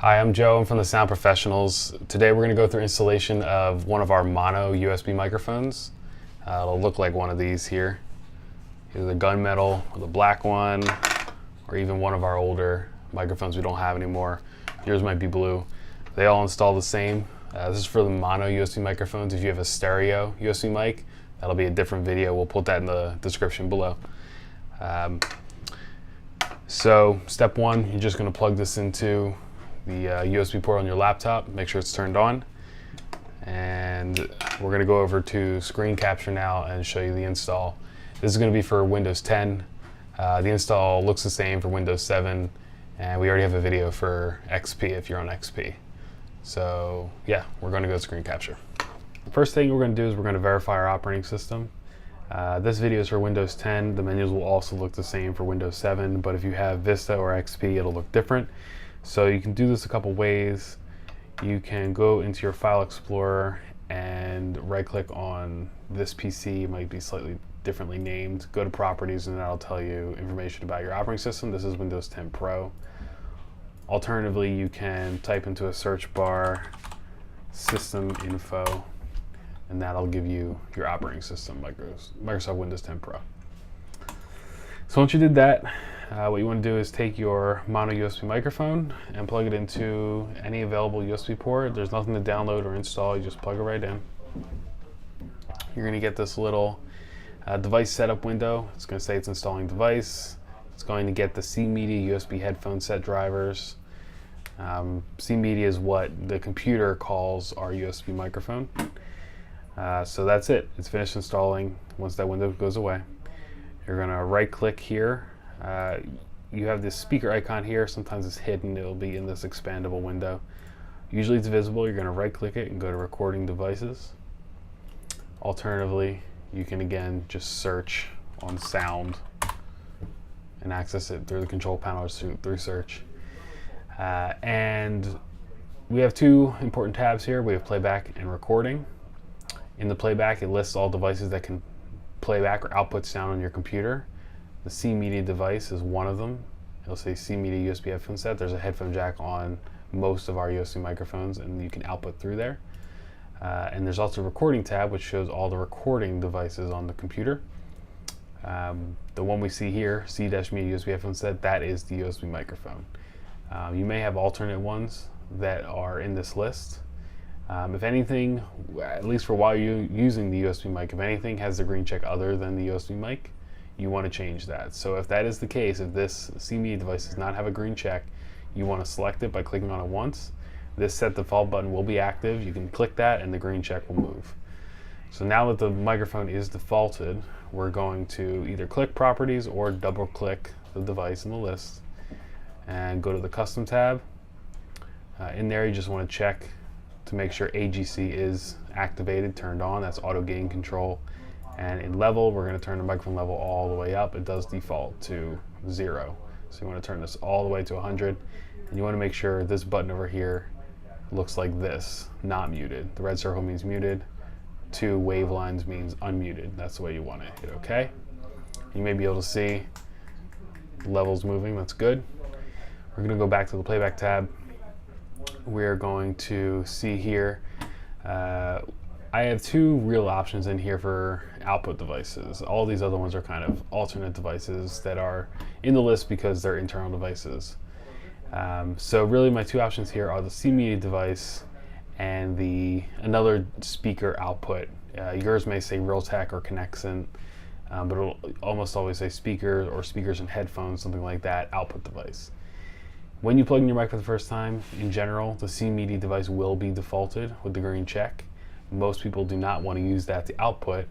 Hi, I'm Joe. I'm from the Sound Professionals. Today we're going to go through installation of one of our mono USB microphones. It'll look like one of these here. Either the gunmetal or the black one, or even one of our older microphones we don't have anymore. Yours might be blue. They all install the same. This is for the mono USB microphones. If you have a stereo USB mic, that'll be a different video. We'll put that in the description below. So step one, you're just going to plug this into the USB port on your laptop, make sure it's turned on, and we're going to go over to screen capture now and show you the install. This is going to be for Windows 10. The install looks the same for Windows 7, and we already have a video for XP if you're on XP. So yeah, we're going to go to screen capture. The first thing we're going to do is we're going to verify our operating system. This video is for Windows 10. The menus will also look the same for Windows 7, but if you have Vista or XP, it'll look different. So you can do this a couple ways. You can go into your File Explorer and right-click on this PC. It might be slightly differently named. Go to Properties, and that'll tell you information about your operating system. This is Windows 10 Pro. Alternatively, you can type into a search bar System Info, and that'll give you your operating system, Microsoft Windows 10 Pro. So once you did that, what you want to do is take your mono USB microphone and plug it into any available USB port. There's nothing to download or install, you just plug it right in. You're going to get this little device setup window. It's going to say it's installing device. It's going to get the C-Media USB headphone set drivers. C-Media is what the computer calls our USB microphone. So that's it. It's finished installing. Once that window goes away, you're going to right click here. You have this speaker icon here. Sometimes it's hidden. It'll be in this expandable window. Usually it's visible. You're going to right click it and go to recording devices. Alternatively, you can again just search on sound and access it through the control panel or through search. And we have two important tabs here. We have playback and recording. In the playback, it lists all devices that can play back or output sound on your computer. The C-Media device is one of them. It'll say C-Media USB headphone set. There's a headphone jack on most of our USB microphones, and you can output through there. And there's also a recording tab, which shows all the recording devices on the computer. The one we see here, C-Media USB headphone set, that is the USB microphone. You may have alternate ones that are in this list. If anything, at least for while you're using the USB mic, if anything has the green check other than the USB mic, you want to change that. So if that is the case, if this C-Media device does not have a green check, you want to select it by clicking on it once. This set default button will be active. You can click that and the green check will move. So now that the microphone is defaulted, we're going to either click Properties or double click the device in the list and go to the Custom tab. In there, you just want to check to make sure AGC is activated, turned on. That's auto gain control. And in level, we're going to turn the microphone level all the way up. It does default to 0. So you want to turn this all the way to 100. And you want to make sure this button over here looks like this, not muted. The red circle means muted. 2 wave lines means unmuted. That's the way you want to hit OK. You may be able to see levels moving. That's good. We're going to go back to the playback tab. We're going to see here, I have 2 real options in here for output devices. All these other ones are kind of alternate devices that are in the list because they're internal devices. So really my 2 options here are the C-Media device and another speaker output. Yours may say Realtek or Connexent, but it'll almost always say speaker or speakers and headphones, something like that, output device. When you plug in your mic for the first time, in general, the C-Media device will be defaulted with the green check. Most people do not want to use that to output.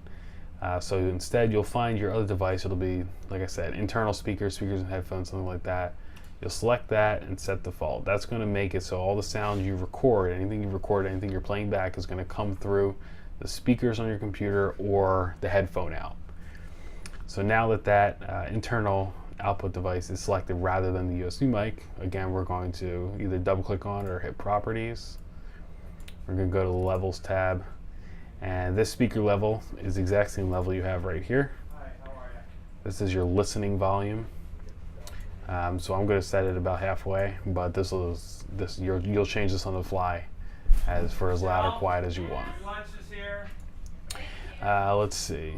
So instead, you'll find your other device. It'll be, like I said, internal speakers and headphones, something like that. You'll select that and set default. That's going to make it so all the sound you record, anything you're playing back is going to come through the speakers on your computer or the headphone out. So now that internal output device is selected rather than the USB mic, again, we're going to either double click on it or hit Properties. We're going to go to the Levels tab, and this speaker level is the exact same level you have right here. This is your listening volume. So I'm going to set it about halfway, but you'll change this on the fly as for as loud or quiet as you want. Let's see.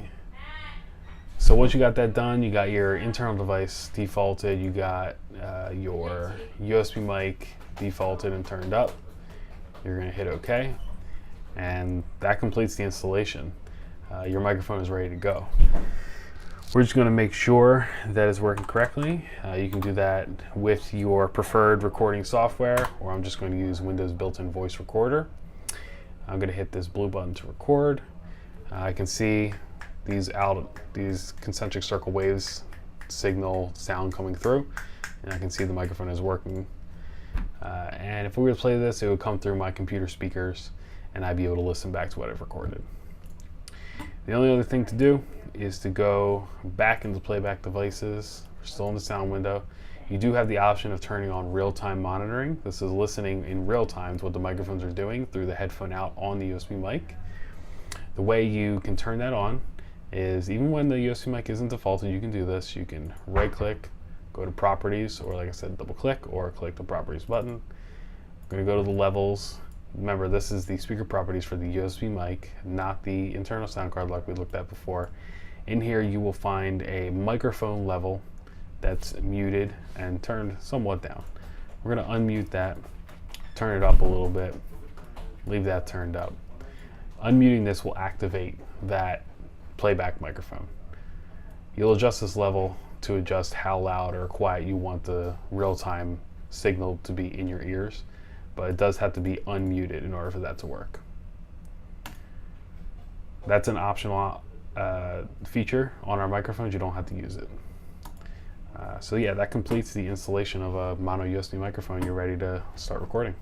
So once you got that done, you got your internal device defaulted, you got your USB mic defaulted and turned up. You're going to hit OK, and that completes the installation. Your microphone is ready to go. We're just going to make sure that it's working correctly. You can do that with your preferred recording software, or I'm just going to use Windows built-in voice recorder. I'm going to hit this blue button to record. I can see these concentric circle waves signal sound coming through, and I can see the microphone is working. And if we were to play this, it would come through my computer speakers, and I'd be able to listen back to what I've recorded. The only other thing to do is to go back into playback devices. We're still in the sound window. You do have the option of turning on real-time monitoring. This is listening in real time to what the microphones are doing through the headphone out on the USB mic. The way you can turn that on is, even when the USB mic isn't defaulted, you can do this. You can right-click, go to Properties, or like I said, double-click, or click the Properties button. I'm going to go to the levels. Remember, this is the speaker properties for the USB mic, not the internal sound card like we looked at before. In here, you will find a microphone level that's muted and turned somewhat down. We're going to unmute that, turn it up a little bit, leave that turned up. Unmuting this will activate that playback microphone. You'll adjust this level to adjust how loud or quiet you want the real-time signal to be in your ears, but it does have to be unmuted in order for that to work. That's an optional feature on our microphones. You don't have to use it. So yeah, that completes the installation of a mono USB microphone. You're ready to start recording.